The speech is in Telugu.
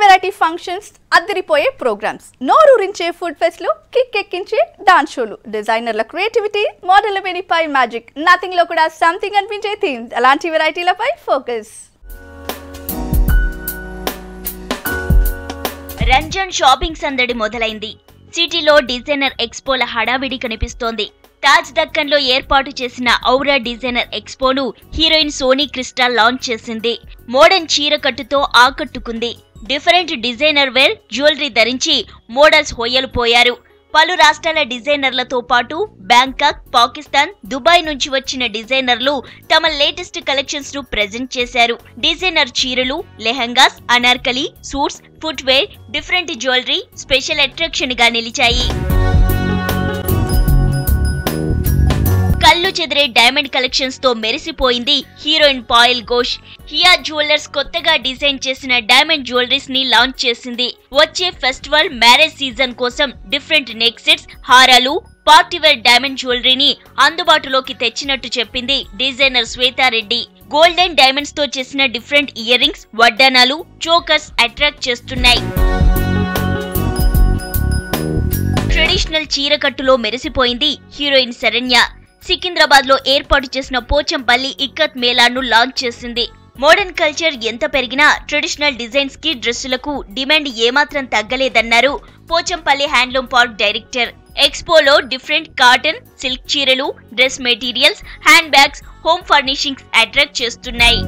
వెరైటీ ఫంక్షన్స్, అద్దరిపోయే ప్రోగ్రామ్స్, నోరూరించే ఫుడ్ ఫెస్ట్లు, కిక్ ఎక్కించే డాన్స్ షోలు, డిజైనర్ల క్రియేటివిటీ, మోడళ్ల వెనిపై మ్యాజిక్, నథింగ్ లో కూడా సంథింగ్ అనిపించే థీమ్స్, అలాంటి వెరైటీలపై ఫోకస్. రంజాన్ షాపింగ్ సందడి మొదలైంది. సిటీలో డిజైనర్ ఎక్స్పోల హడావిడి కనిపిస్తోంది. తాజ్ దక్కన్ లో ఏర్పాటు చేసిన ఔరా డిజైనర్ ఎక్స్పోను హీరోయిన్ సోనీ క్రిస్టల్ లాంచ్ చేసింది. మోడర్న్ చీర కట్టుతో ఆకట్టుకుంది. డిఫరెంట్ డిజైనర్ వేర్ జ్యువెలరీ ధరించి మోడల్స్ హొయ్యలు పోయారు. పలు రాష్ట్రాల డిజైనర్లతో పాటు బ్యాంకాక్, పాకిస్తాన్, దుబాయ్ నుంచి వచ్చిన డిజైనర్లు తమ లేటెస్ట్ కలెక్షన్స్ ను ప్రెజెంట్ చేశారు. డిజైనర్ చీరలు, lehengas, anarkali, suits, footwear, different jewellery special attraction గా నిలిచాయి. కళ్ళు చెదిరే డైమండ్ కలెక్షన్స్ తో మెరిసిపోయింది హీరోయిన్ పాయల్ ఘోష్. హియా జ్యువెలర్స్ కొత్తగా డిజైన్ చేసిన డైమండ్ జ్యువెలరీస్ ని లాంచ్ చేసింది. వచ్చే ఫెస్టివల్, మ్యారేజ్ సీజన్ కోసం డిఫరెంట్ నెక్ సెట్స్, హారాలు, పార్టీవేర్ డైమండ్ జ్యువెలరీని అందుబాటులోకి తెచ్చినట్టు చెప్పింది డిజైనర్ శ్వేతారెడ్డి. గోల్డెన్ డైమండ్స్ తో చేసిన డిఫరెంట్ ఇయర్ రింగ్స్, వడ్డానాలు, చోకర్స్ అట్రాక్ట్ చేస్తున్నాయి. Traditional చీరకట్టులో మెరిసిపోయింది heroine Saranya. సికింద్రాబాద్ లో ఏర్పాటు చేసిన పోచంపల్లి ఇక్కత్ మేళాను లాంచ్ చేసింది. మోడర్న్ కల్చర్ ఎంత పెరిగినా ట్రెడిషనల్ డిజైన్స్ కి, డ్రెస్సులకు డిమాండ్ ఏమాత్రం తగ్గలేదన్నారు పోచంపల్లి హ్యాండ్లూమ్ పార్క్ డైరెక్టర్. ఎక్స్పోలో డిఫరెంట్ కాటన్, సిల్క్ చీరలు, dress materials, handbags, home furnishings attract చేస్తున్నాయి.